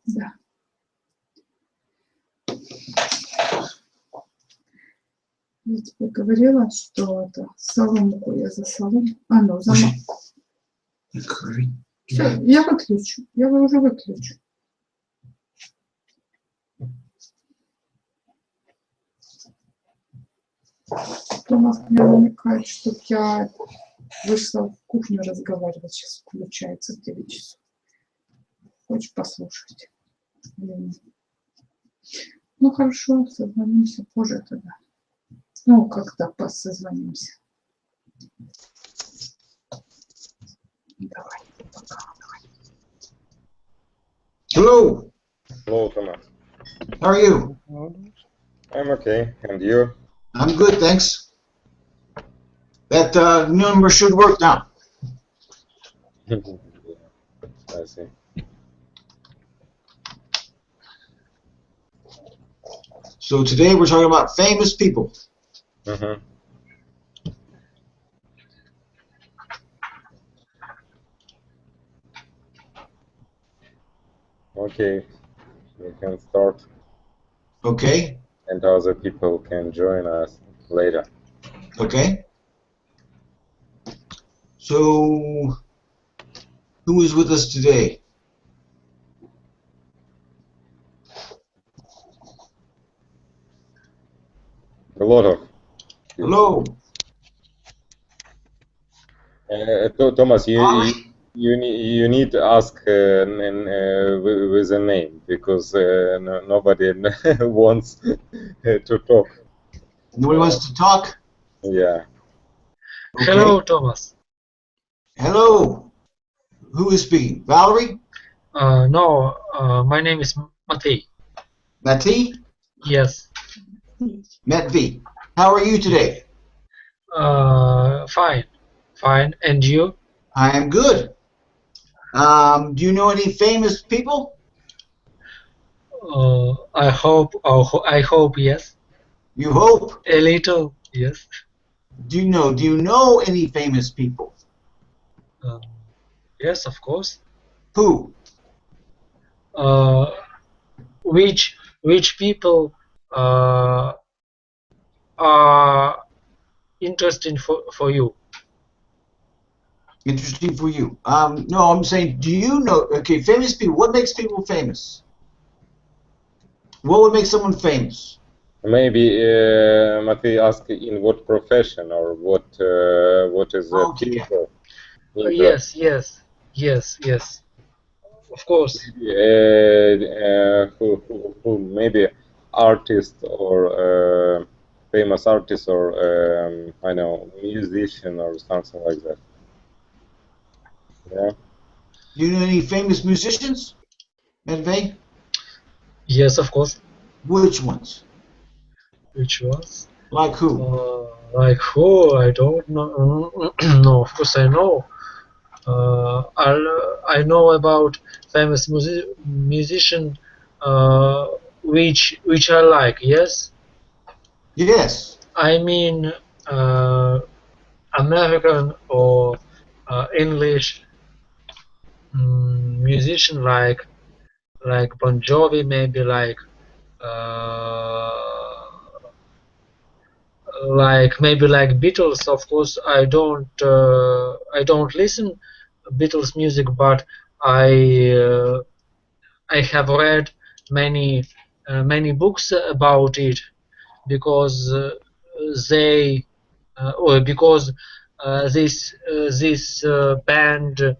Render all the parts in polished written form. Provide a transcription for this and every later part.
Да. Я тебе говорила, что это соломку я за соломку. А, ну, за Все, я выключу. Я уже выключу. Томас мне намекает, чтобы я вышла в кухню разговаривать. Сейчас включается в 9 часов. Хочешь послушать? Ну хорошо, созвонимся позже тогда. Ну, когда созвонимся. Давай, пока. Hello. Hello, Thomas. How are you? I'm okay. And you? I'm good, thanks. That number should work now. I see. So today we're talking about famous people. Mm-hmm. Okay, we can start. Okay. And other people can join us later. Okay. So who is with us today? A lot of people. Hello. Thomas, you need to ask with a name because nobody wants to talk. Nobody wants to talk? Yeah. Okay. Hello, Thomas. Hello. Who is speaking? Valerie? No, my name is Matei. Mati? Yes. Matvi. How are you today? Fine. Fine. And you? I am good. Do you know any famous people? I hope yes. You hope? A little, yes. Do you know any famous people? Yes, of course. Who? Which people are interesting for you? Interesting for you. No, I'm saying, do you know, okay, famous people, what makes people famous? What would make someone famous? Maybe Matei asked in what profession or what is the people. Yes. Of course. Who maybe artist or famous artist or I know musician or something like that. Yeah. Do you know any famous musicians, Medvey? Yes, of course. Which ones? Which ones? Like who? Like who? I don't know. No, of course I know. I know about famous musician which I like. Yes. Yes. I mean American or English musician like Bon Jovi, maybe like Beatles. Of course, I don't listen Beatles music, but I have read many books about it because they or because this band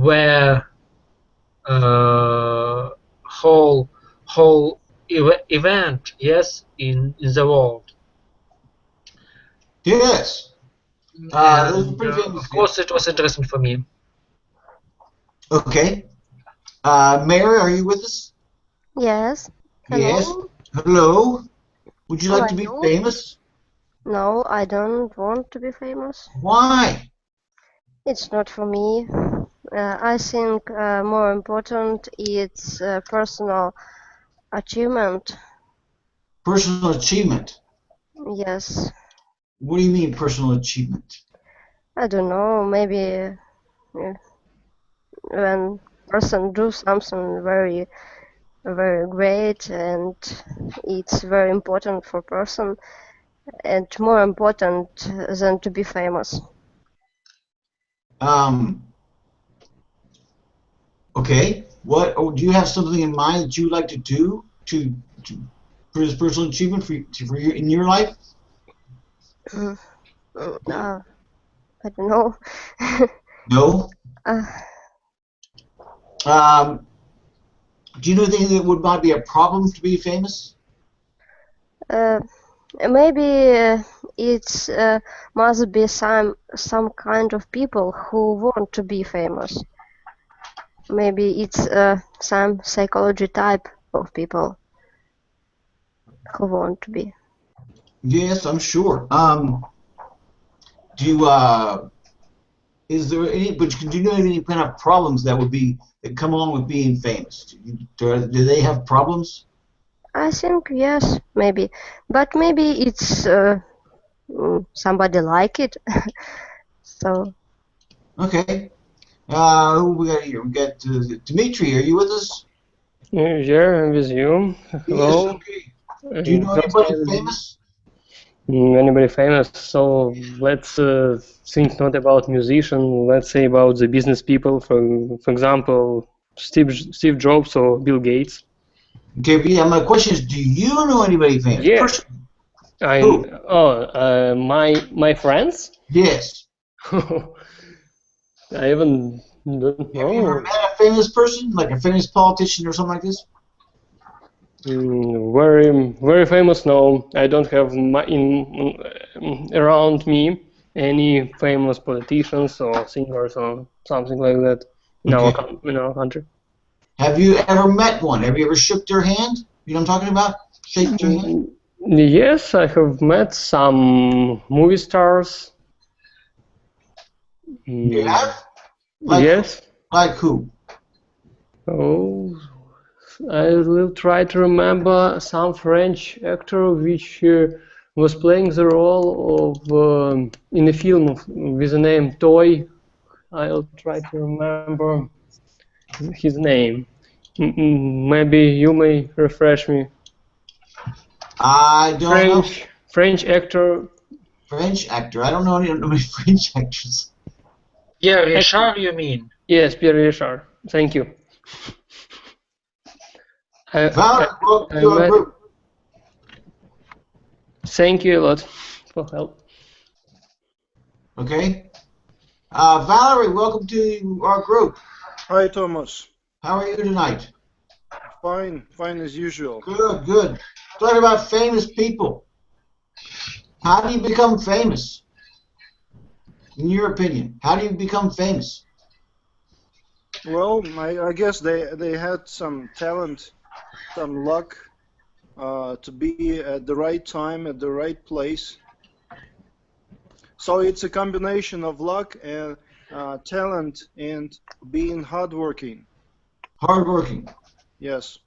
were whole event, yes, in the world. Yes. Those are pretty famous. Of course, it was interesting for me. Okay. Mary, are you with us? Yes. Hello. Yes. Hello. Would you like to be famous? No, I don't want to be famous. Why? It's not for me. I think more important is personal achievement. Personal achievement? Yes. What do you mean personal achievement? I don't know, maybe when person do something very very great, and it's very important for person, and more important than to be famous. Okay. What? Oh, do you have something in mind that you would like to do to for this personal achievement for your in your life? I don't know. No. uh, Do you know anything that would not be a problem to be famous? Maybe it's must be some kind of people who want to be famous. Maybe it's some psychology type of people who want to be. Yes, I'm sure. Do you is there any? But do you know any kind of problems that come along with being famous? Do they have problems? I think yes, maybe, but maybe it's somebody like it. So Okay. Who we got here? We got Dmitry. Are you with us? Yeah, I'm with you. Yes. Hello. Okay. Do you know anybody famous? Anybody famous? So let's think not about musician. Let's say about the business people. For example, Steve Jobs or Bill Gates. Okay. Yeah, my question is, do you know anybody famous? Yeah. Personally? Who? My friends. Yes. I even don't Have you ever know. met a famous person, like a famous politician or something like this? Very famous. No, I don't have around me any famous politicians or singers or something like that in our country. Have you ever met one? Have you ever shook their hand? You know what I'm talking about? Shake their hand? Yes, I have met some movie stars. You have? Like Yes. Like who? Oh, I will try to remember some French actor which was playing the role of in a film with the name Toy. I'll try to remember his name. Maybe you may refresh me. I don't know. French actor. French actor. I don't know any French actors. Yeah, Richard, you mean? Yes, Pierre Richard. Thank you. Thank you a lot for help. Okay. Valerie, welcome to our group. Hi, Thomas. How are you tonight? Fine as usual. Good. Talking about famous people. How do you become famous? In your opinion, how do you become famous? Well, I guess they had some talent, some luck to be at the right time, at the right place. So it's a combination of luck and talent and being hardworking. Hardworking. Yes.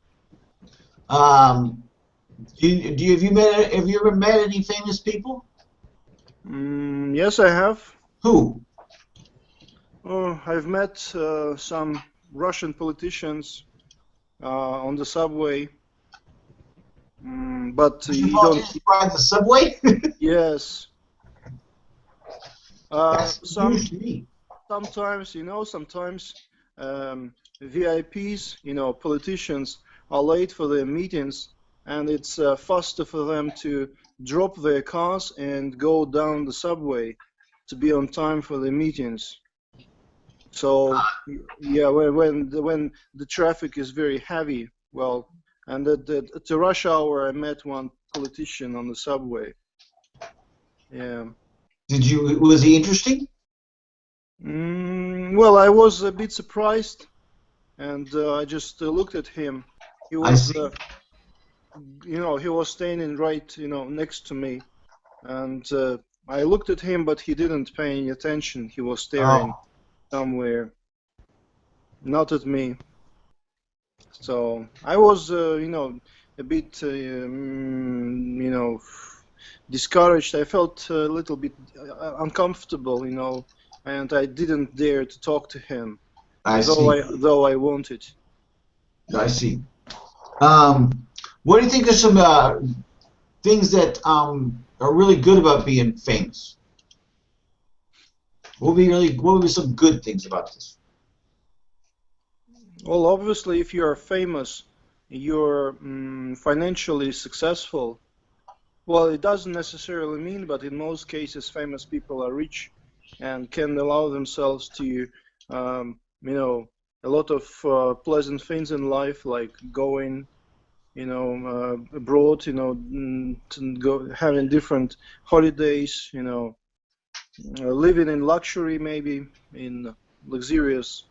Have you ever met any famous people? Yes, I have. Who? I've met some Russian politicians on the subway. But you don't ride the subway? Yes. News to me. Sometimes, VIPs, politicians are late for their meetings, and it's faster for them to drop their cars and go down the subway to be on time for their meetings. So, yeah, when the traffic is very heavy, well, and at the rush hour, I met one politician on the subway. Yeah. Was he interesting? Well, I was a bit surprised, and I just looked at him. He was, he was standing right, next to me, and I looked at him, but he didn't pay any attention. He was staring somewhere, not at me. So I was, a bit, discouraged. I felt a little bit uncomfortable, and I didn't dare to talk to him. I see. Though I want it. I see. What do you think are some things that are really good about being famous? What would be some good things about this? Well, obviously, if you are famous, you're financially successful. Well, it doesn't necessarily mean, but in most cases, famous people are rich and can allow themselves to, you know, a lot of pleasant things in life, like going, abroad, to go having different holidays, living in luxury, maybe in luxurious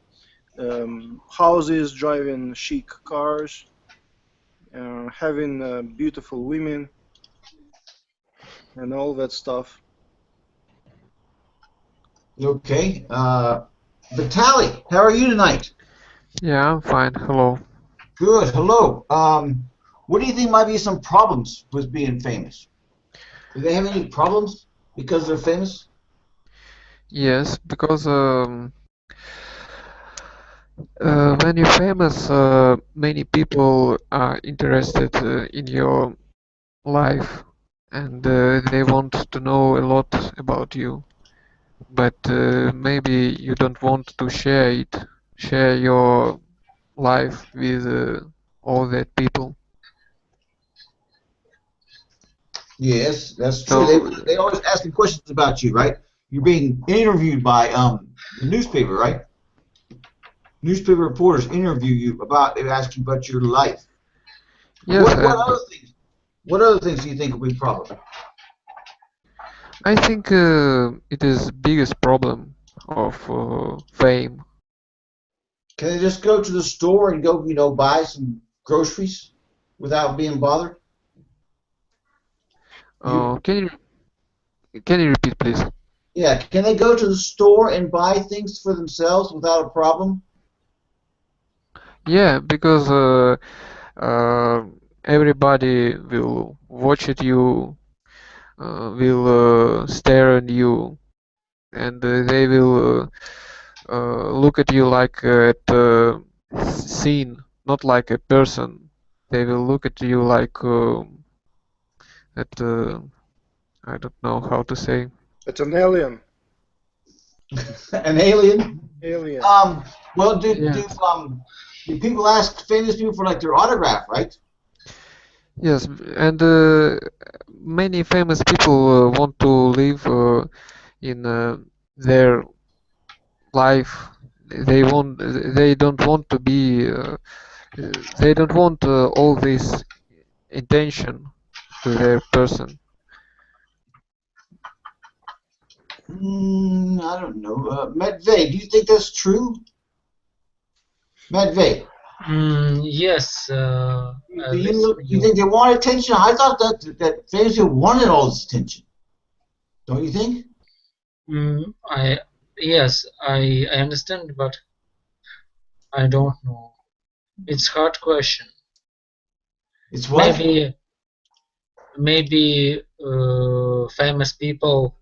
houses, driving chic cars, having beautiful women, and all that stuff. Okay. Vitaly, how are you tonight? Yeah, I'm fine. Hello. Good. Hello. What do you think might be some problems with being famous? Do they have any problems because they're famous? Yes, because when you're famous, many people are interested in your life, and they want to know a lot about you. But maybe you don't want to share your life with all that people. Yes, that's true. So They always asking questions about you, right? You're being interviewed by the newspaper, right? Newspaper reporters interview you about. They ask you about your life. yes, What and other things? What other things do you think will be a problem? I think it is biggest problem of fame. Can they just go to the store and go, buy some groceries without being bothered? You, Can you repeat, please? yeah. Can they go to the store and buy things for themselves without a problem? Yeah, because everybody will watch at you, will stare at you, and they will look at you like at a scene, not like a person. They will look at you like at I don't know how to say. It's an alien. An alien? Alien. Well, do Yes. people ask famous people for like their autograph, right? Yes, and many famous people want to live in their life. They don't want to be. They don't want all this attention to their person. I don't know. Matvey, do you think that's true? Matvey, Yes. do you think they want attention? I thought that famous people wanted all this attention. Don't you think? Yes, I understand, but I don't know. It's hard question. It's what? Maybe famous people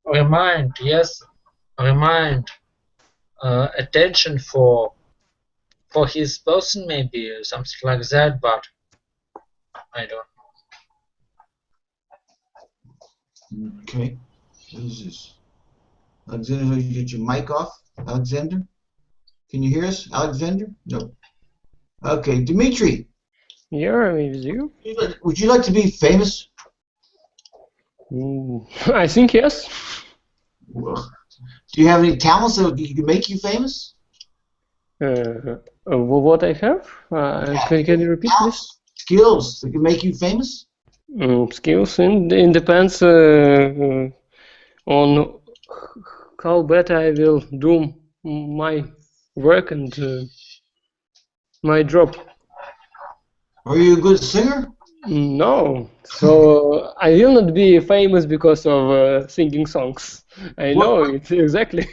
remind attention for his person, maybe something like that, but I don't know. Okay. What is this? Alexander, you get your mic off? Alexander? Can you hear us? Alexander? No. Okay. Dimitri, Yeah, I'm with you. would you like to be famous? I think yes. Well, do you have any talents that can make you famous? What I have? Can you repeat, please? Skills that can make you famous? Skills, and it depends on how better I will do my work and my job. Are you a good singer? No, so I will not be famous because of singing songs. I know it exactly.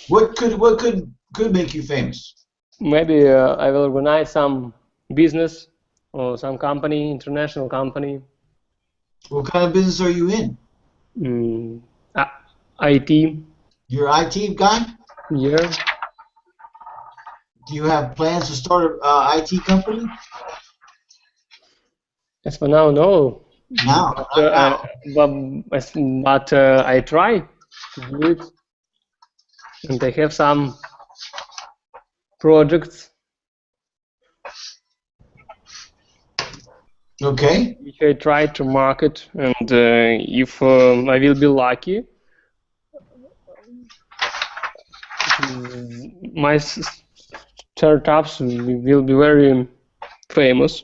What could make you famous? Maybe I will organize some business or some company, international company. What kind of business are you in? IT. You're an IT guy? Yeah. Do you have plans to start an IT company? As for now, no. Now, But, not now. but I try to do it, and I have some projects Okay. which I try to market, and if I will be lucky, my startups will be very famous,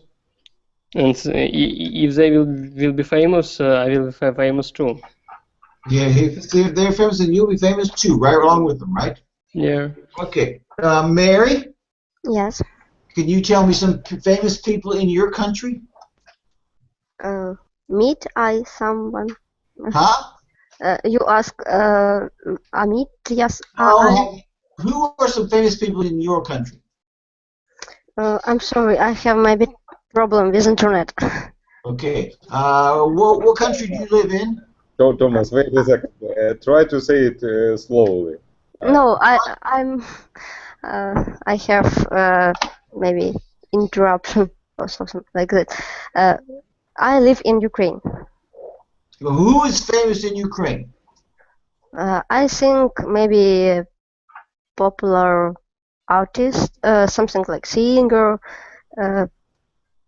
and if they will be famous, I will be famous too. Yeah, if they're famous, then you'll be famous too, right along with them, right? Yeah. Okay. Mary, Yes. can you tell me some famous people in your country? Meet I someone? Huh? You ask Amit? Yes. Who are some famous people in your country? I'm sorry. I have maybe problem with internet. Okay. What country do you live in? Thomas, wait a second. Try to say it slowly. No, I'm. I have maybe interruption or something like that. I live in Ukraine. Who is famous in Ukraine? I think maybe popular artist, something like singer,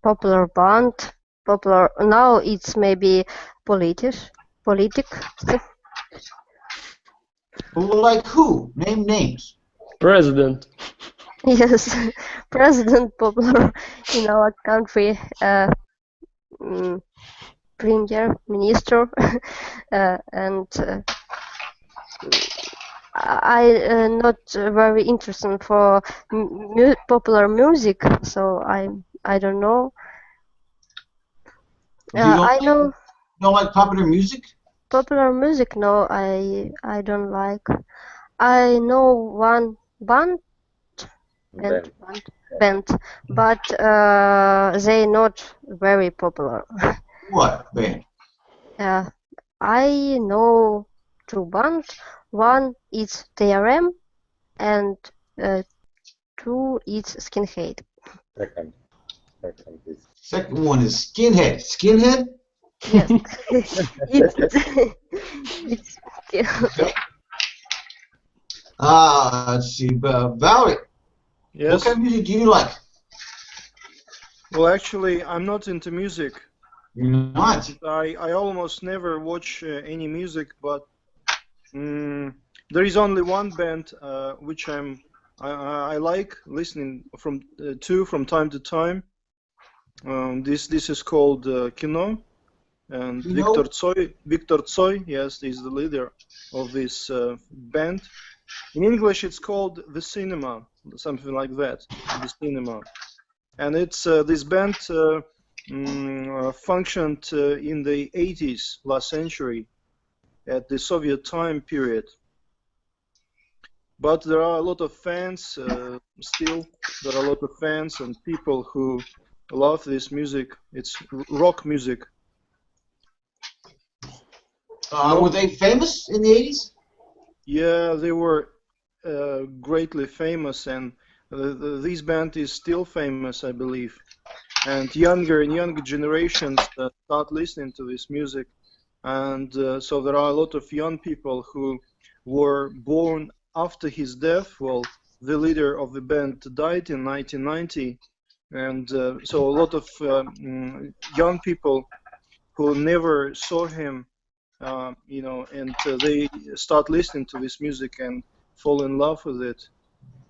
popular band, popular. Now it's maybe politic. Well, like who? Name names. President. Yes, president popular in our country. Premier minister, and I not very interested for popular music, so I don't know. I know don't like popular music? popular music. No, I don't like. I know one band, but they not very popular. What band? I know two bands. One is TRM, and two is Skinhead. Second one is Skinhead. Skinhead? Yes. it's Okay. Let's see. Valerie. Yes. What kind of music do you like? Well, actually, I'm not into music. You're not? I almost never watch any music, but there is only one band which I like listening to from time to time. This is called Kino, and Kino? Victor Tsoi, yes, is the leader of this band. In English, it's called The Cinema, something like that. The Cinema, and it's this band functioned in the 80s, last century, at the Soviet time period. But there are a lot of fans still. There are a lot of fans and people who love this music. It's rock music. Were they famous in the 80s? Yeah, they were greatly famous, and this band is still famous, I believe. And younger and younger generations start listening to this music. And so there are a lot of young people who were born after his death. Well, the leader of the band died in 1990, and so a lot of young people who never saw him, and they start listening to this music and fall in love with it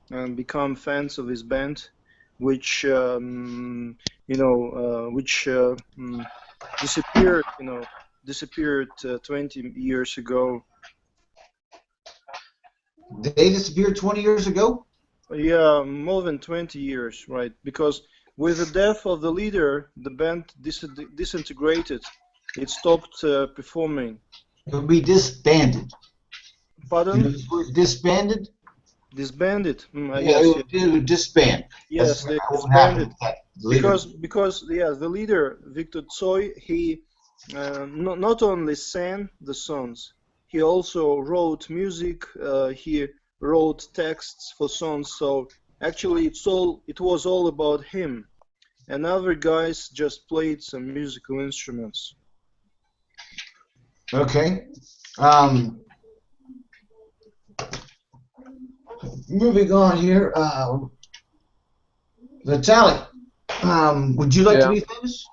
and become fans of this band, which disappeared 20 years ago. They disappeared 20 years ago? Yeah, more than 20 years, right? Because with the death of the leader, the band disintegrated. It stopped performing. It would be disbanded. Pardon? Disbanded? Disbanded. It would disband. Yes, they disbanded. Because the leader Victor Tsoi, he not only sang the songs, he also wrote music. He wrote texts for songs. So Actually, it was all about him, and other guys just played some musical instruments. Okay. Moving on here. Vitaly, would you like to Yeah. be famous?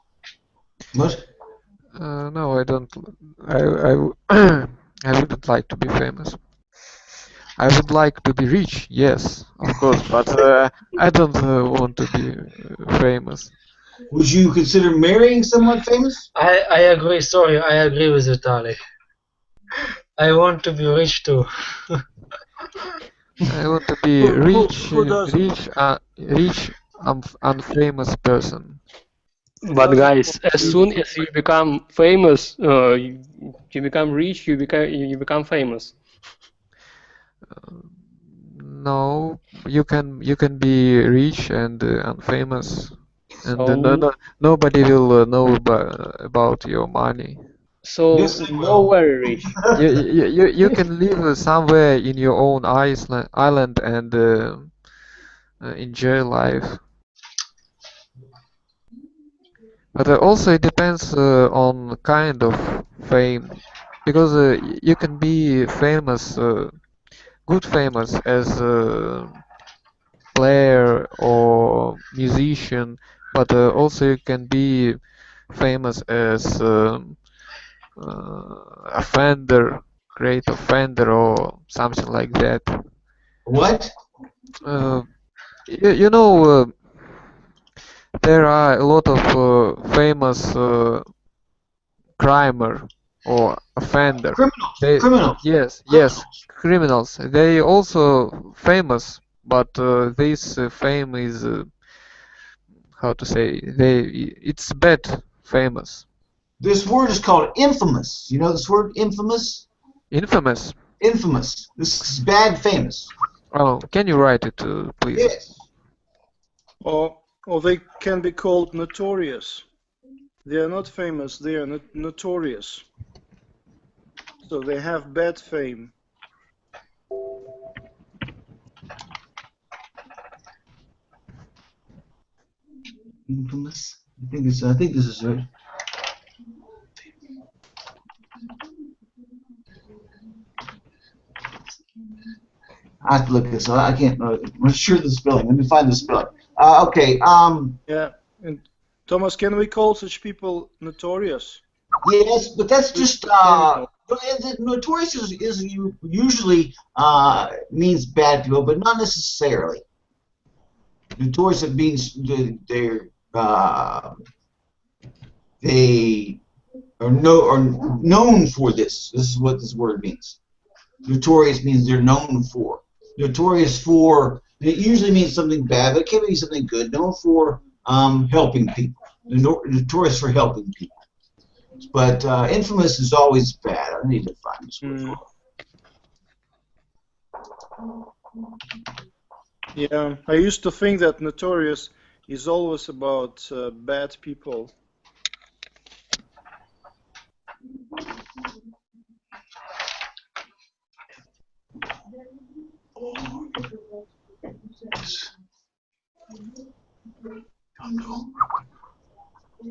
What? No, I don't. I wouldn't like to be famous. I would like to be rich, yes, of course, but I don't want to be famous. Would you consider marrying someone famous? I agree. Sorry, I agree with Vitaly. I want to be rich too. I want to be Who doesn't? rich, unfamous person. But Doesn't guys, want as to soon be as you become famous, you become rich, you become famous. No, you can be rich and unfamous, and So nobody will know about your money. Yes, they no will. very rich. You can live somewhere in your own island and enjoy life. But also it depends on kind of fame, because you can be famous, good famous as a player or musician, but also you can be famous as offender, great offender or something like that. What? Uh, you know, there are a lot of famous crimer or offender. Criminals. They, Criminals. yes, Criminals. criminals. They also famous, but this fame is how to say, it's bad famous. This word is called infamous. You know this word, infamous? Infamous. Infamous. This is bad famous. Oh, can you write it, please? Yes. Or they can be called notorious. They are not famous, they are notorious. So they have bad fame. Infamous. I think this is right. I have to look at this. I can't. I'm sure the spelling. Let me find the spelling. Okay. Yeah. And Thomas, can we call such people notorious? Yes, but that's just. Notorious is usually means bad people, but not necessarily. Notorious means they are known for this. This is what this word means. Notorious means they're known for. Notorious for, it usually means something bad, but it can be something good. Known for helping people. Notorious for helping people. But infamous is always bad. I need to find this word. Yeah, I used to think that notorious is always about bad people.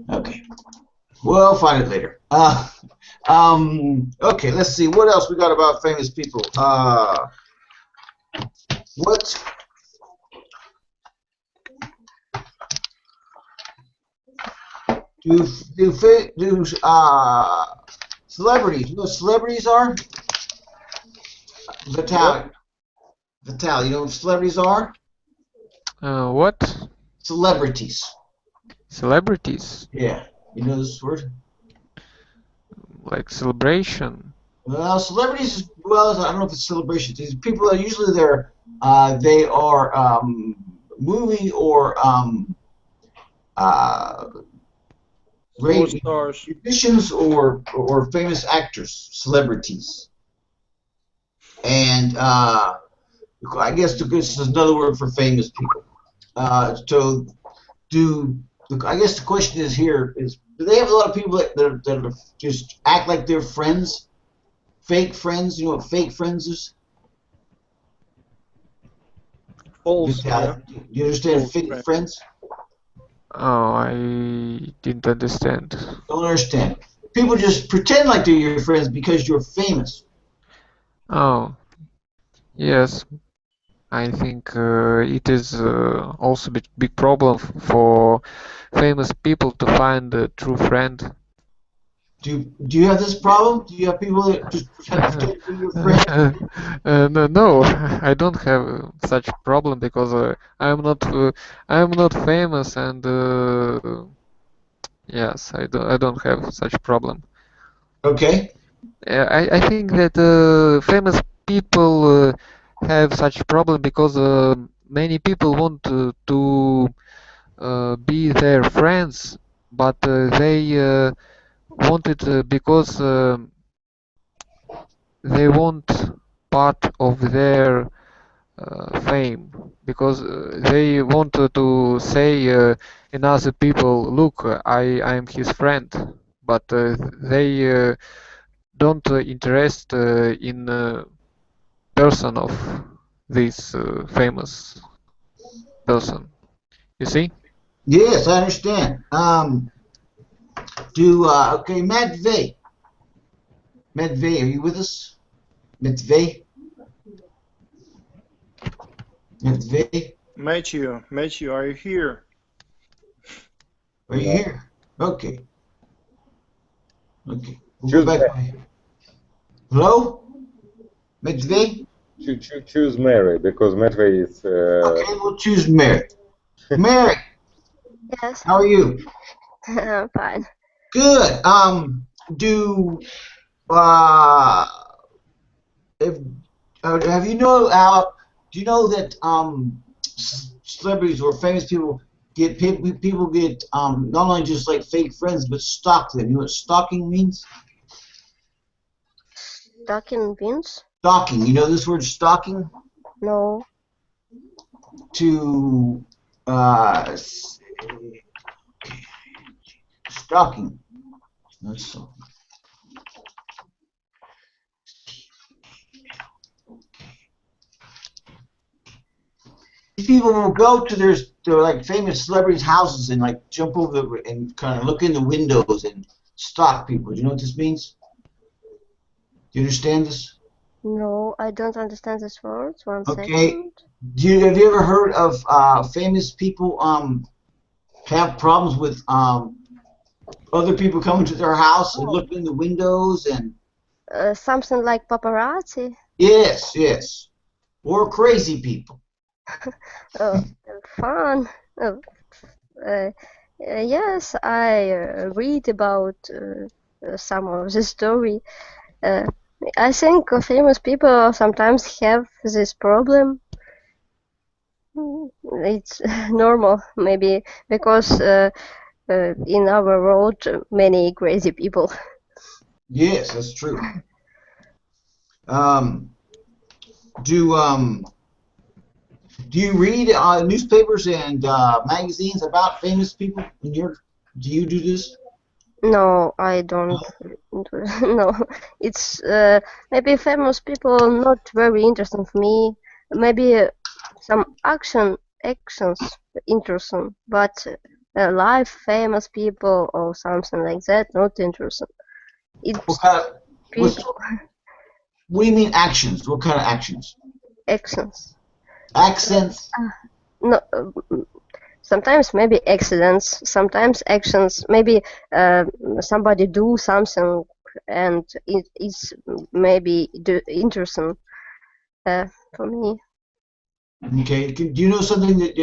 Okay. We'll find it later. Okay, let's see. What else we got about famous people? What? Do celebrities? You know what celebrities are? Vitaly, you know what celebrities are? What? Celebrities. Celebrities? Yeah. You know this word? Like celebration? Well, celebrities. Well, I don't know if it's celebrations. These people are usually they are movie or great stars, musicians or famous actors, celebrities. And I guess this is another word for famous people. So I guess the question is here is, do they have a lot of people that just act like they're friends? Fake friends? You know what fake friends is? False, yeah. Vitaly, do you understand False fake friend. friends? Oh, I didn't understand. Don't understand. People just pretend like they're your friends because you're famous. Oh, yes. I think it is also a big problem for famous people to find a true friend. Do you have this problem? Do you have people that just pretend to be your friends? No, I don't have such problem because I'm not famous, and yes, I don't have such problem. Okay. I think that famous people have such problem because many people want to be their friends, but they want it because they want part of their fame, because they want to say in other people, look, I'm his friend, but they don't interest in person of this famous person. You see? Yes, I understand. Okay, Matvey. Matvey, are you with us? Matvey? Matvey? Matthew, are you here? Are you here? Okay. Okay. We'll Choose go back. Hello? Matvey? choose Mary, because Matvey is. Okay, we'll choose Mary. Mary, Yes, how are you? I'm fine. Good. If have you do you know that celebrities or famous people get not only just like fake friends but stalk them? You know what stalking means? Talking beans? Stalking. You know this word stalking? No. To stalking. That's so. People will go to their like famous celebrities' houses and like jump over and kind of look in the windows and stalk people. Do you know what this means? Do you understand this? No, I don't understand this word. One Okay. second. Have you ever heard of famous people have problems with other people coming to their house and looking in the windows and Something like paparazzi? yes, or crazy people. Fun. Yes, I read about some of the story. I think famous people sometimes have this problem. It's normal, maybe, because in our world, many crazy people. Yes, that's true. Do you read newspapers and magazines about famous people? Do you do this? No, I don't. No, it's maybe famous people not very interesting for me. Maybe some actions interesting, but live famous people or something like that not interesting. It's people What do you mean actions? What kind of actions? actions. Accents? No, sometimes maybe accidents, sometimes actions. Maybe somebody do something and it is maybe interesting for me. Okay. Do you know something that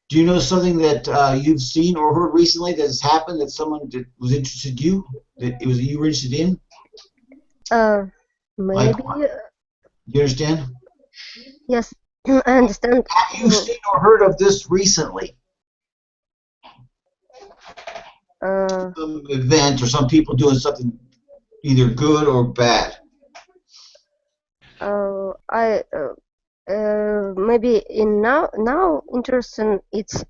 do you know something that you've seen or heard recently that has happened that someone that was interested in you, that you were interested in? Maybe. You understand? Yes, I understand. Have you seen or heard of this recently? Some event or some people doing something either good or bad. I maybe in now interesting. It's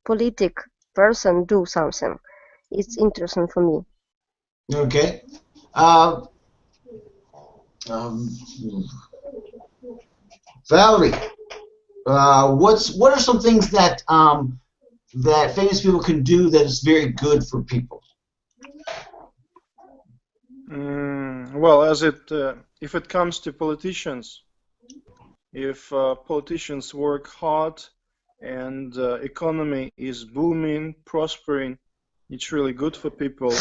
politic person do something. It's interesting for me. Okay. Valerie, what are some things that that famous people can do that is very good for people? Well, if it comes to politicians, if politicians work hard and economy is booming, prospering, it's really good for people.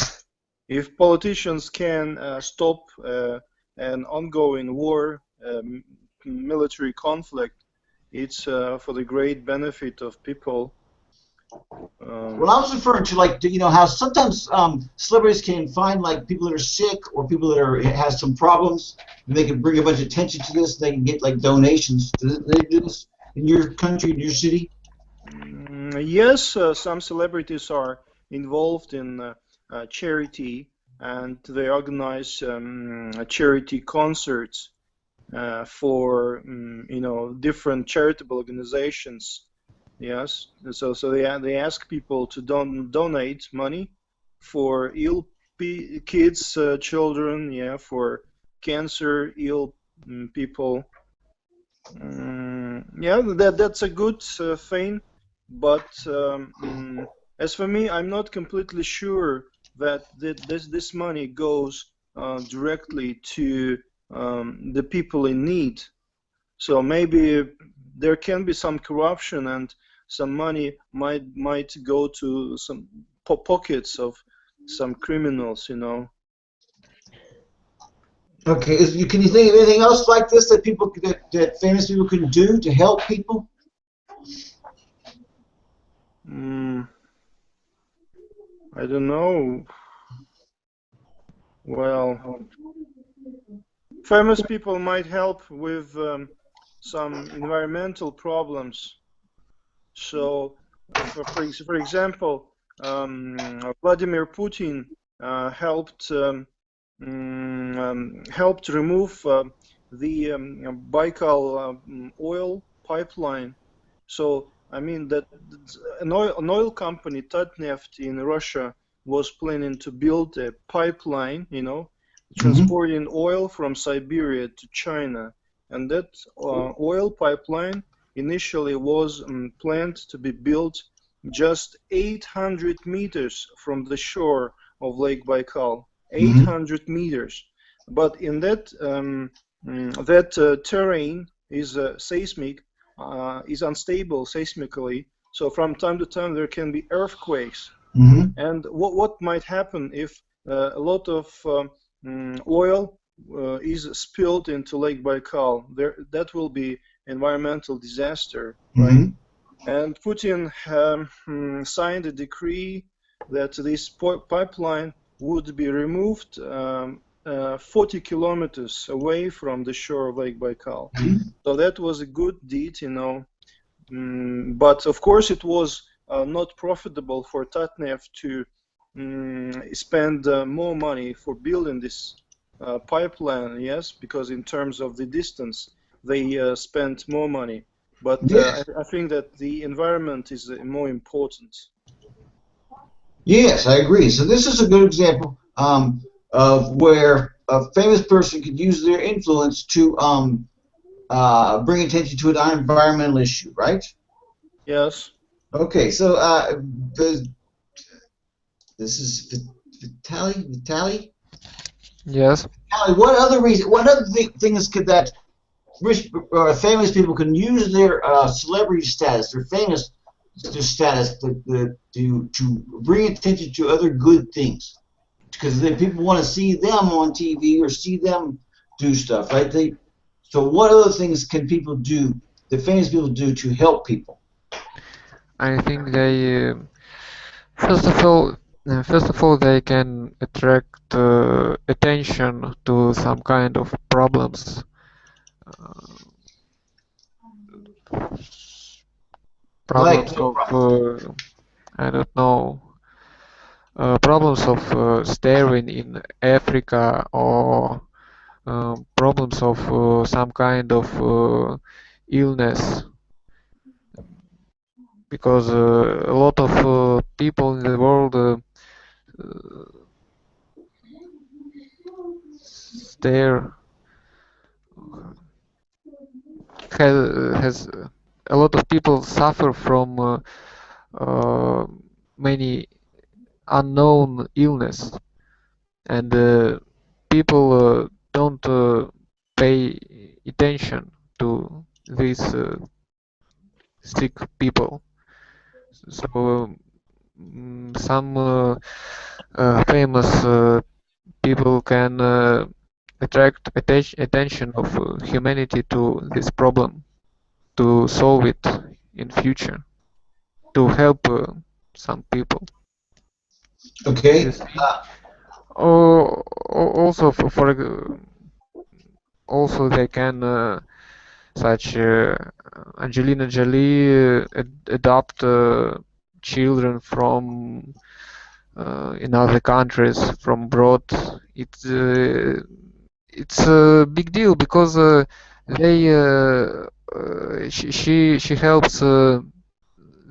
If politicians can stop an ongoing war, military conflict, it's for the great benefit of people. Well, I was referring to, like, you know, how sometimes celebrities can find, like, people that are sick or people that has some problems, and they can bring a bunch of attention to this. They can get, like, donations. Do they do this in your country, in your city? Yes, some celebrities are involved in charity, and they organize charity concerts for you know, different charitable organizations. Yes, so they ask people to donate money for ill kids, children, yeah, for cancer ill people. Yeah, that's a good thing, but as for me, I'm not completely sure that this money goes directly to the people in need. So maybe there can be some corruption, and some money might go to some pockets of some criminals, you know. Okay. Can you think of anything else like this that people that famous people can do to help people? I don't know. Well, famous people might help with some environmental problems. So, for example, Vladimir Putin helped remove the Baikal oil pipeline. So, I mean that an oil company, Tatneft in Russia, was planning to build a pipeline, you know, transporting oil from Siberia to China, and that oil pipeline initially was planned to be built just 800 meters from the shore of Lake Baikal. 800 meters, but in that terrain is seismic, is unstable seismically. So from time to time there can be earthquakes. And what might happen if a lot of oil is spilled into Lake Baikal? That will be environmental disaster, right? And Putin signed a decree that this pipeline would be removed 40 kilometers away from the shore of Lake Baikal. So that was a good deed, you know. But of course it was not profitable for Tatneft to spend more money for building this pipeline, yes, because in terms of the distance they spent more money. But I think that the environment is more important. Yes, I agree. So this is a good example of where a famous person could use their influence to bring attention to an environmental issue, right? Yes. Okay, so this is Vitaly? Yes. Vitaly, what other things could that rich or famous people can use their celebrity status, their famous status, to bring attention to other good things? Because then people want to see them on TV or see them do stuff, right? So what other things can people do, the famous people do, to help people? I think they first of all they can attract attention to some kind of problems. Problems of I don't know, problems of starving in Africa, or problems of some kind of illness, because a lot of people in the world stare. has a lot of people suffer from many unknown illness, and people don't pay attention to these sick people. So some famous people can attract attention of humanity to this problem, to solve it in future, to help some people. Okay. You see? Also also they can such Angelina Jolie adopt children from in other countries from abroad. It's a big deal because they she helps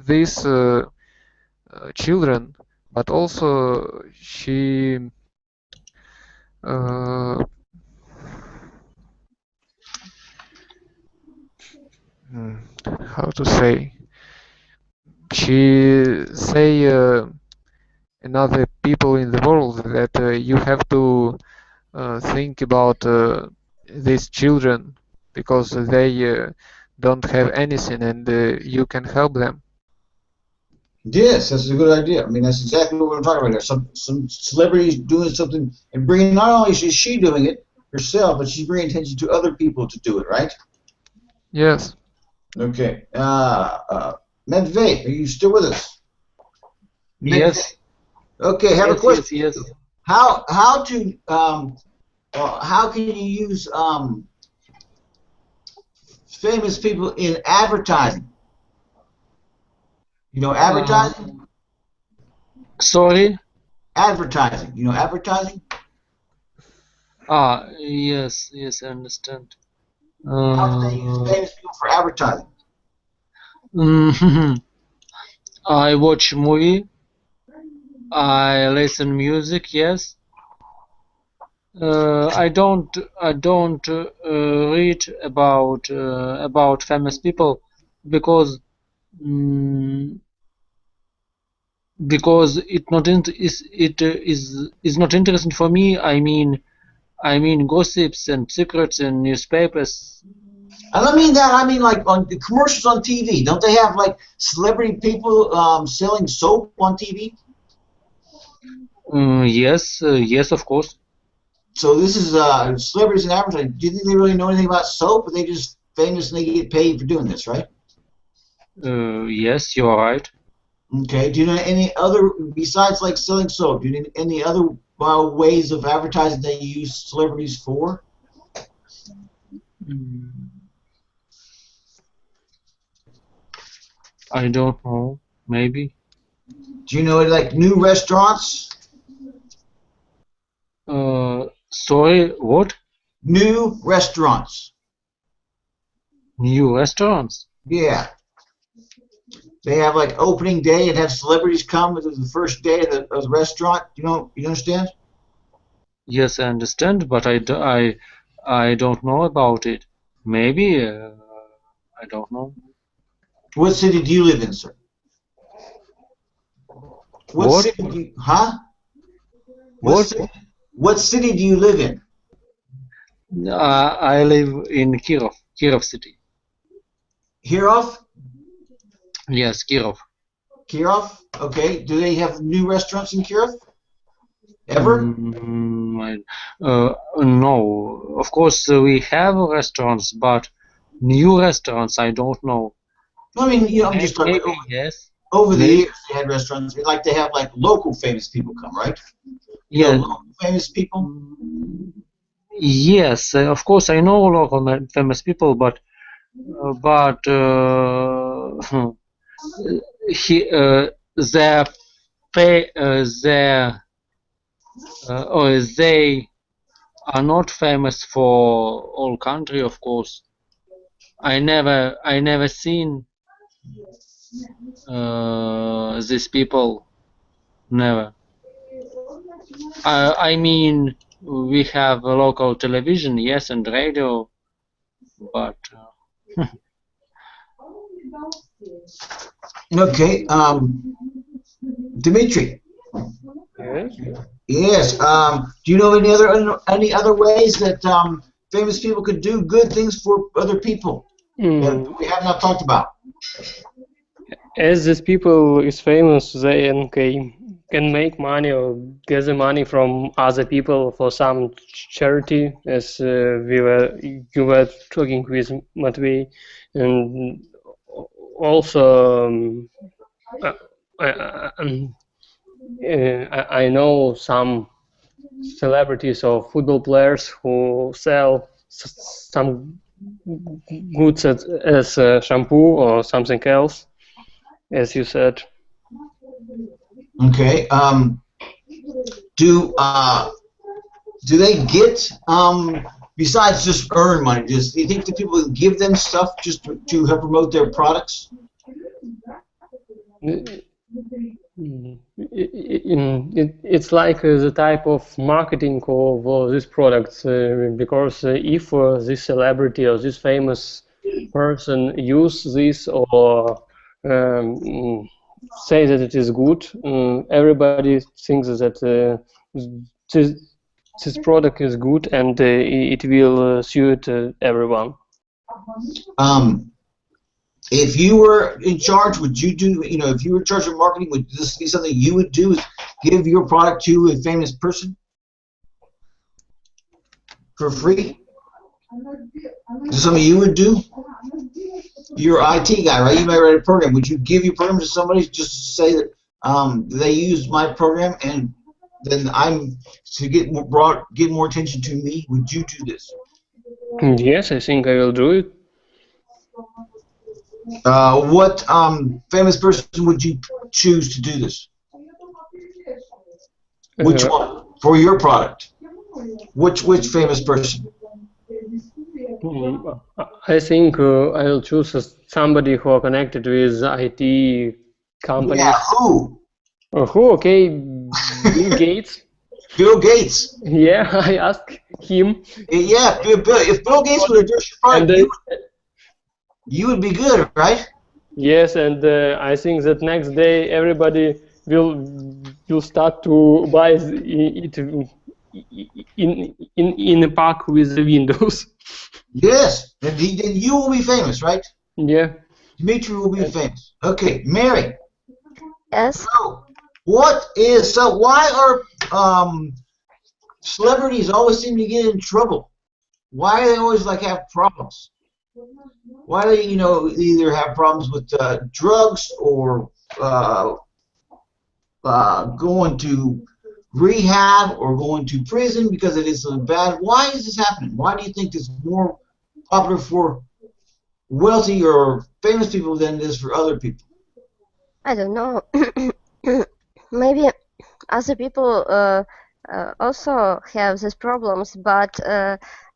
these children, but also she uh, how to say, she say another people in the world that you have to think about these children because they don't have anything, and you can help them. Yes, that's a good idea. I mean, that's exactly what we're talking about here. Some celebrities doing something and bringing, not only is she doing it herself, but she's bringing attention to other people to do it, right? Yes. Okay. Medved, are you still with us? Yes. Okay, have a Yes, question. yes, yes. How can you use famous people in advertising? You know, advertising? Sorry? Advertising. You know, advertising? Ah, yes, yes, I understand. How can they use famous people for advertising? I watch movie. I listen music. Yes. I don't read about famous people because mm, because it is not interesting for me. I mean gossips and secrets in newspapers. I don't mean that. I mean like on the commercials on TV. Don't they have like celebrity people selling soap on TV? Yes, yes, of course. So this is celebrities in advertising. Do you think they really know anything about soap, or they just famous and they get paid for doing this, right? Yes, you are right. Okay. Do you know any other besides like selling soap? Do you know any other ways of advertising that you use celebrities for? I don't know. Maybe. Do you know like new restaurants? Sorry, what? New restaurants. New restaurants? Yeah. They have like opening day and have celebrities come. This is the first day of the restaurant. You understand? Yes, I understand, but I don't know about it. Maybe I don't know. What city do you live in, sir? What? City do you, huh? What? What city do you live in? I live in Kirov city. Kirov? Yes, Kirov. Kirov? Okay. Do they have new restaurants in Kirov? Ever? No. Of course, we have restaurants, but new restaurants, I don't know. I mean, I'm just talking Maybe, yes. Over the Maybe. years, they had restaurants. Like they have like local famous people come, right? Yeah. Local famous people. Yes, of course, I know local famous people, but they are not famous for all country, of course. I never seen these people. Never. I mean, we have a local television, yes, and radio, but Okay. Dmitry. Yes. Yes. Do you know any other ways that famous people could do good things for other people that Mm, we have not talked about? as these people is famous, they can make money or get the money from other people for some charity, as you were talking with Matvey, and also I, I, I know some celebrities or football players who sell some goods as shampoo or something else, as you said. Okay. Do they get besides just earn money? Do you think that people give them stuff just to help promote their products? It's like the type of marketing of these products, because if this celebrity or this famous person use this or say that it is good, everybody thinks that this, this product is good and it will suit everyone. If you were in charge, would you do, if you were in charge of marketing, would this be something you would do, is give your product to a famous person for free? Is this something you would do? You're an IT guy, right? You might write a program. Would you give your program to somebody just to say that they use my program and then I'm to get more attention to me? Would you do this? Yes, I think I will do it. What famous person would you choose to do this? Which one for your product? Which famous person? I think I will choose somebody who are connected with IT companies. Yeah, who? Who? Okay, Bill Gates. Bill Gates. Yeah, I asked him. Yeah, if Bill Gates would address your product, you would be good, right? Yes, and I think that next day everybody will start to buy it in a pack with the Windows. Yes, and you will be famous, right? Yeah. Dmitry will be famous. Okay, Mary. Yes. So, why are celebrities always seem to get in trouble? Why do they always have problems? Why do they, either have problems with drugs or going to rehab or going to prison because it is so bad? Why is this happening? Why do you think it's more popular for wealthy or famous people than it is for other people? I don't know. Maybe other people also have these problems, but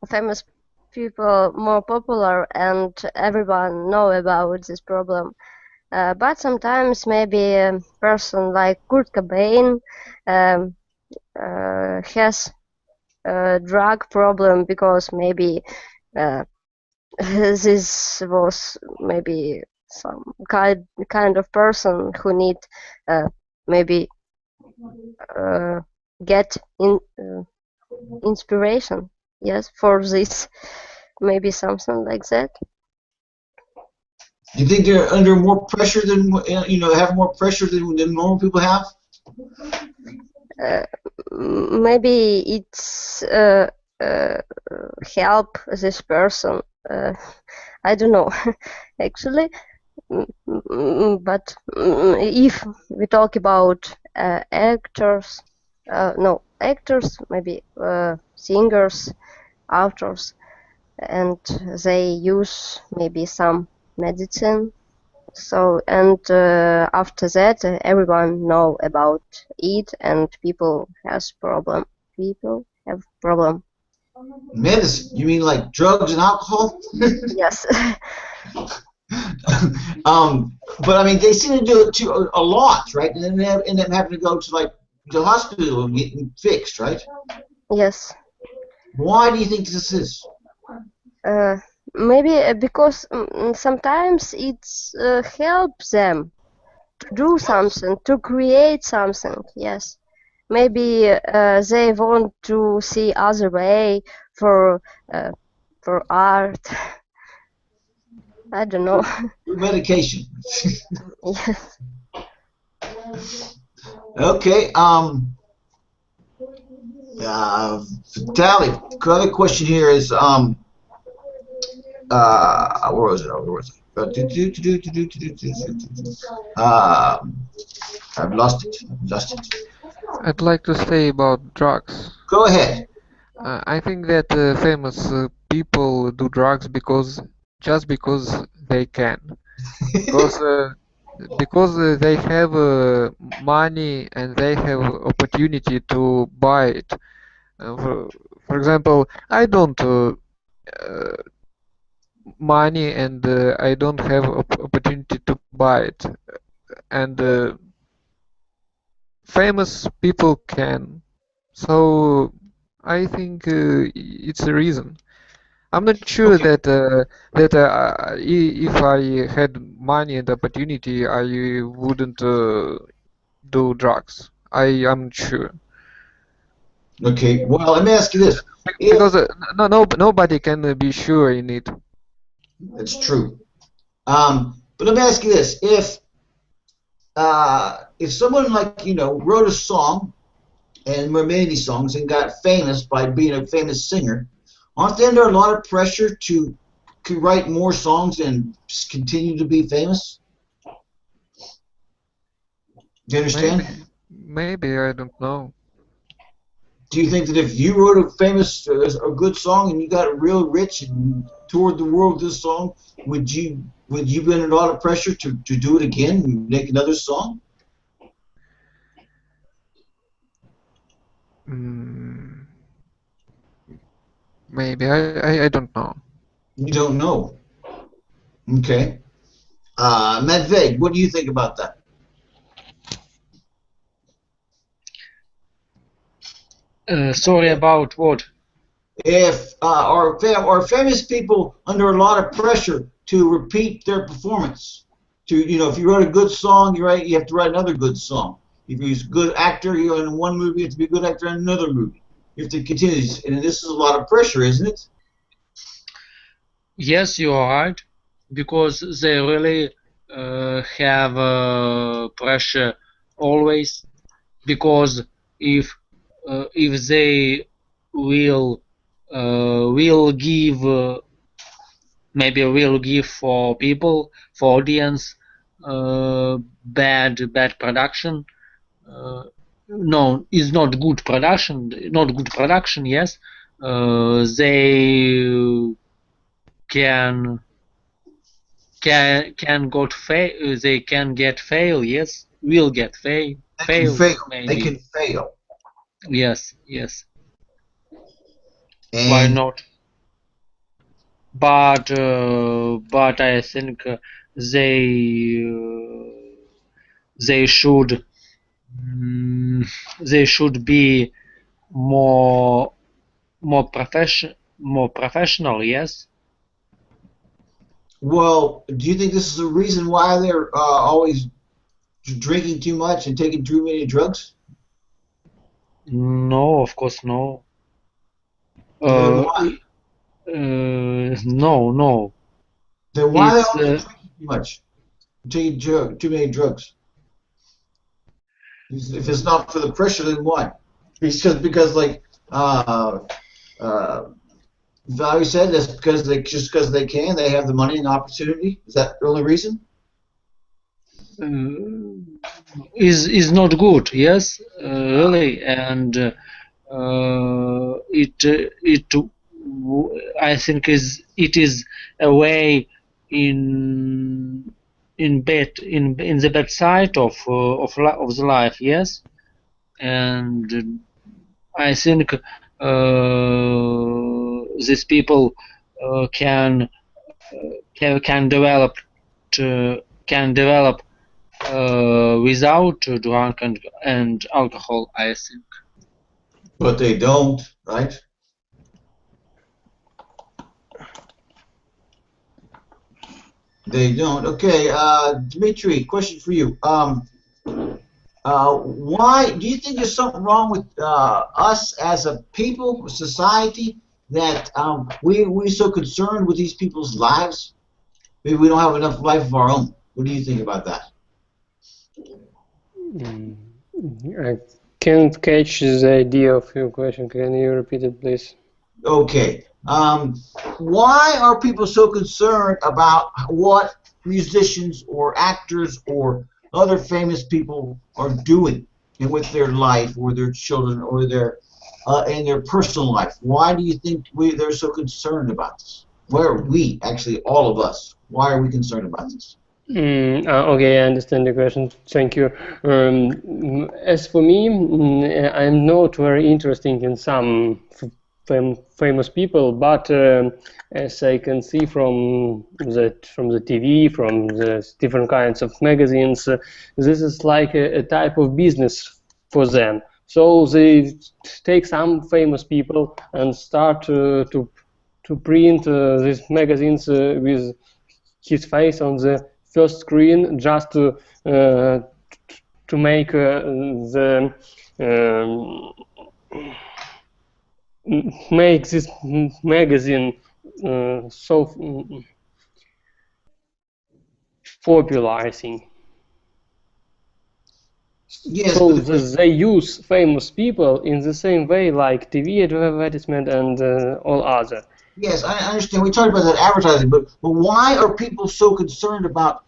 famous people more popular and everyone know about this problem. But sometimes maybe a person like Kurt Cobain has a drug problem because maybe this was maybe some kind of person who need maybe get inspiration, yes, for this, maybe something like that. You think they're under more pressure than have more pressure than normal people have? Maybe it's help this person. I don't know actually, but if we talk about actors, maybe singers, authors, and they use maybe some medicine. So, and after that, everyone know about it, and people have problem. Medicine? You mean like drugs and alcohol? Yes. But I mean, they seem to do it a lot, right? And then they end up having to go to the hospital and get fixed, right? Yes. Why do you think this is? maybe because sometimes it's helps them to do something, to create something. Yes, maybe they want to see other way for art. I don't know. Medication. Yes. Okay. Vitaly, the other question here is where was it? Where was it? I've lost it. I'd like to say about drugs. Go ahead. I think that famous people do drugs just because they can, because they have money and they have opportunity to buy it. For example, I don't money and I don't have opportunity to buy it, and famous people can. So I think it's a reason. I'm not sure Okay. that if I had money and opportunity, I wouldn't do drugs. I am not sure Okay. Well, let me ask you this. because nobody can be sure in it. That's true. But let me ask you this: if someone like wrote a song and many songs and got famous by being a famous singer, aren't they under a lot of pressure to write more songs and continue to be famous? Do you understand? Maybe I don't know. Do you think that if you wrote a good song and you got real rich and toured the world with this song, would you be under a lot of pressure to do it again and make another song? Maybe I don't know. You don't know. Okay. Medved, what do you think about that? Sorry, about what? If are famous people under a lot of pressure to repeat their performance? If you wrote a good song, you have to write another good song. If you're a good actor, you're in one movie, you have to be a good actor in another movie. You have to continue, and this is a lot of pressure, isn't it? Yes, you are right, because they really have pressure always. Because if they will give maybe will give for people, for audience, bad production. No, it's not good production. Not good production. Yes, they can they can get fail. Yes, will get fail. They can fail. Maybe. They can fail. Yes, yes. And Why not? But I think they should they should be more professional. Yes. well, do you think this is the reason why they're always drinking too much and taking too many drugs? No, of course no. Then why? No. Then why are they It's always drinking too much, taking too many drugs? If it's not for the pressure, then why? Because like Valerie said, that's because they can, they have the money and opportunity. Is that the only reason? is not good. Yes, really, and I think it is a way in the bad side of the life. Yes, and I think these people can develop without drunk and alcohol, I think. But they don't, right? They don't. Okay, Dmitry, question for you. Why do you think there's something wrong with us as a people, society, that we're so concerned with these people's lives? Maybe we don't have enough life of our own. What do you think about that? I can't catch the idea of your question. Can you repeat it, please? Okay. Why are people so concerned about what musicians or actors or other famous people are doing and with their life or their children or their in their personal life? Why do you think they're so concerned about this? Why are we, actually all of us, why are we concerned about this? Okay, I understand the question. Thank you. As for me, I'm not very interested in some famous people, but as I can see from the TV, from the different kinds of magazines, this is like a type of business for them. So they take some famous people and start to print these magazines with his face on the first screen, just to make make this magazine so popular, I think. Yes, so they use famous people in the same way like TV advertisement and all other. Yes, I understand. We talked about that advertising, but why are people so concerned about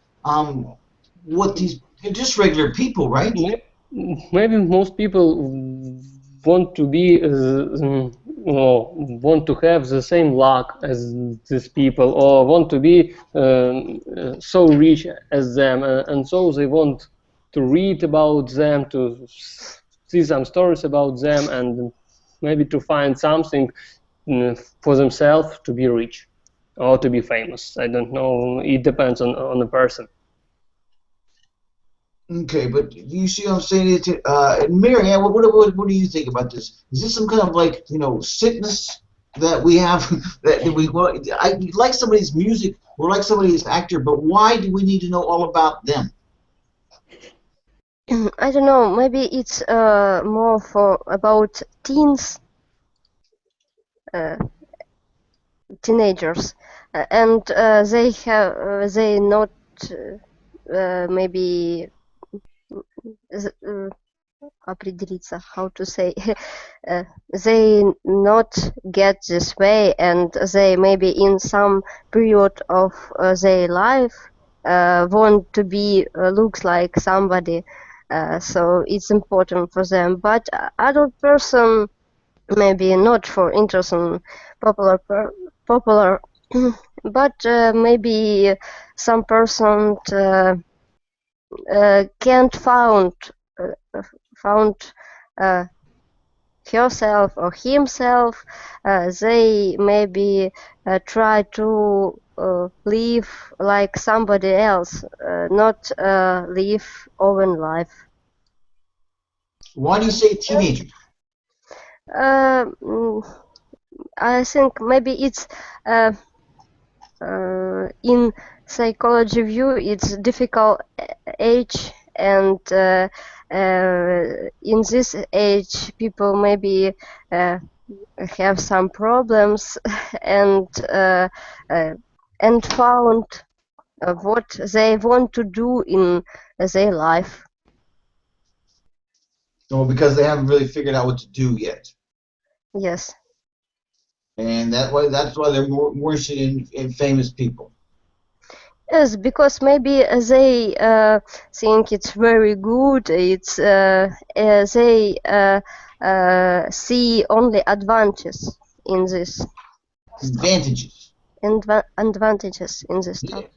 what they're just regular people, right? Maybe most people want to be want to have the same luck as these people, or want to be so rich as them, and so they want to read about them, to see some stories about them, and maybe to find something for themselves to be rich or to be famous. I don't know. It depends on the person. Okay, but you see what I'm saying? Marianne, what do you think about this? Is this some kind of like, sickness that we have? that we want? I like somebody's music or like somebody's actor, but why do we need to know all about them? I don't know. Maybe it's more about teens, teenagers, and they not maybe определиться, how to say, they not get this way, and they maybe in some period of their life want to be looks like somebody, so it's important for them. But adult person maybe not for interest in popular but maybe some person can't found herself or himself. They maybe try to live like somebody else, not live own life. Why do you say teenagers? I think maybe it's in psychology view, it's difficult age, and in this age people maybe have some problems and found what they want to do in their life. Oh, because they haven't really figured out what to do yet. Yes. And that's why they're more interested in famous people. Yes, because maybe they think it's very good. It's they see only advantages in this. Advantages. Advantages in this stuff. Yeah.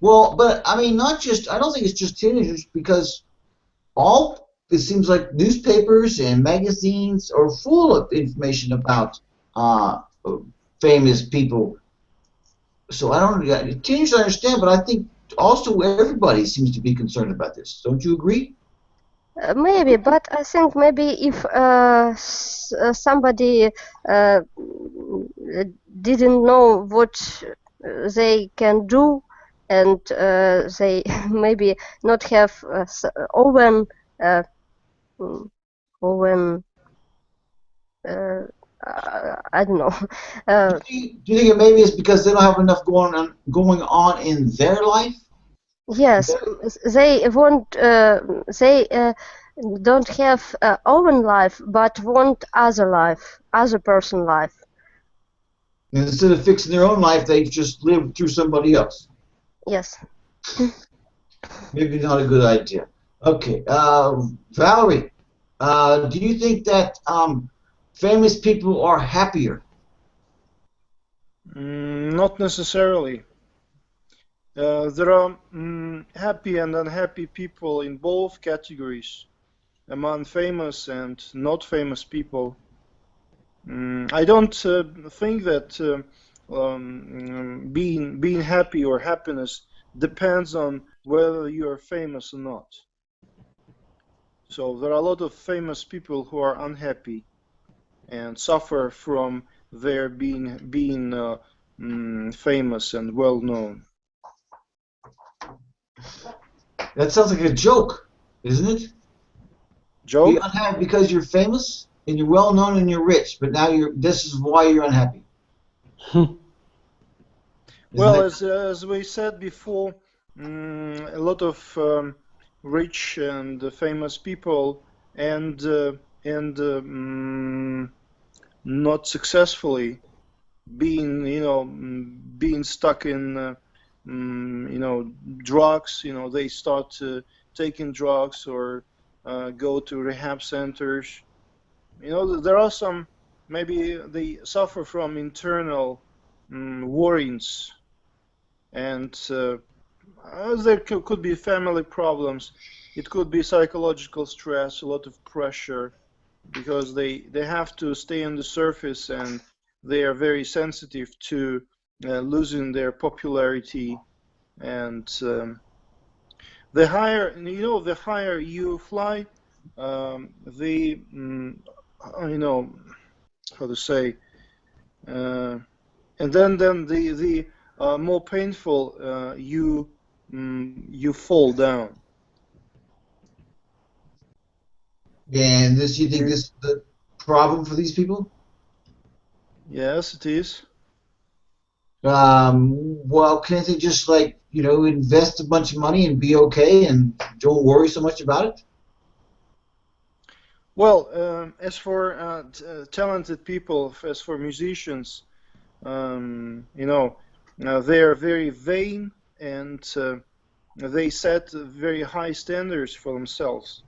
Well, but I mean, I don't think it's just teenagers, because it seems like newspapers and magazines are full of information about famous people. So I don't, teenagers understand, but I think also everybody seems to be concerned about this. Don't you agree? Maybe, but I think maybe if somebody didn't know what they can do, and they maybe not have oven I don't know. Do you think it maybe it's because they don't have enough going on in their life? Yes, they want they don't have own life, but want other life, other person life. And instead of fixing their own life, they just live through somebody else. Yes. Maybe not a good idea. Okay, Valerie, do you think that famous people are happier? Not necessarily. There are happy and unhappy people in both categories, among famous and not famous people. I don't think that being happy or happiness depends on whether you are famous or not. So there are a lot of famous people who are unhappy and suffer from their being famous and well known. That sounds like a joke, isn't it? Joke? You're unhappy because you're famous and you're well known and you're rich, but now this is why you're unhappy. Well, as we said before, a lot of rich and famous people and not successfully being stuck in drugs. They start taking drugs or go to rehab centers. There are some, maybe they suffer from internal worries, and there could be family problems. It could be psychological stress, a lot of pressure, because they have to stay on the surface, and they are very sensitive to losing their popularity. And the higher you fly, how to say, and then the more painful you fall down. And you think this is the problem for these people? Yes, it is. Well, can't they just invest a bunch of money and be okay and don't worry so much about it? Well, as for talented people, as for musicians, they are very vain, and they set very high standards for themselves.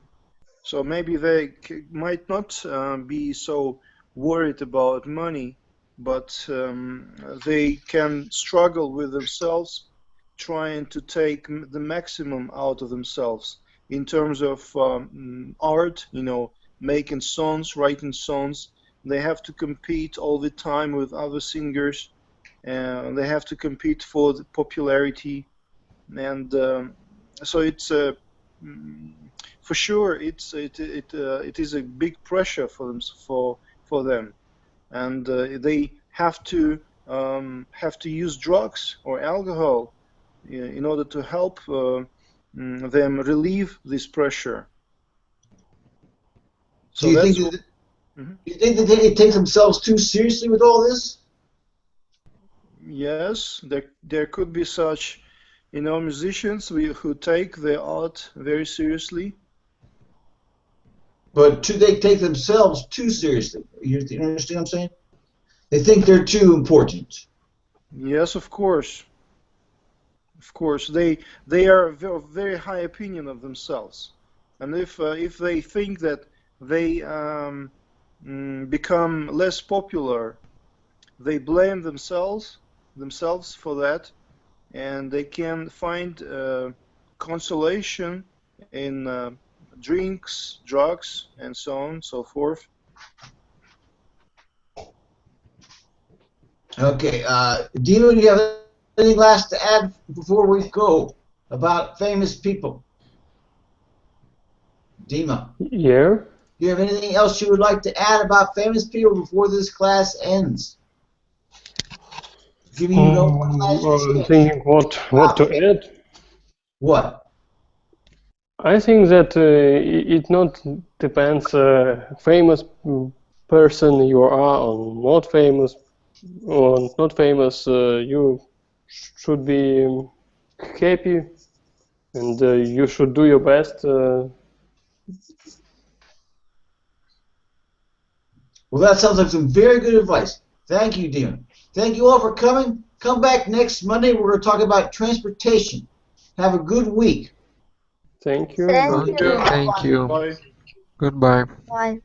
So maybe they might not be so worried about money, but they can struggle with themselves, trying to take the maximum out of themselves in terms of art, making songs, writing songs. They have to compete all the time with other singers, and they have to compete for the popularity, and so it's for sure it is a big pressure for them, and they have to use drugs or alcohol in order to help them relieve this pressure. So do you think that they take themselves too seriously with all this? Yes, there could be such, musicians who take their art very seriously. But they take themselves too seriously. You understand what I'm saying? They think they're too important. Yes, of course. Of course, they are of very high opinion of themselves, and if they think that they become less popular, they blame themselves for that, and they can find consolation in drinks, drugs, and so on and so forth. Okay, Dima, do you have anything last to add before we go about famous people? Dima? Yeah? Do you have anything else you would like to add about famous people before this class ends? Giving you one last I'm chance. thinking what to add. What? I think that it not depends famous person you are or not famous you should be happy and you should do your best. Well, that sounds like some very good advice. Thank you, Demon. Thank you all for coming. Come back next Monday. We're going to talk about transportation. Have a good week. Thank you. Thank you. Thank you. Bye. Goodbye. Bye.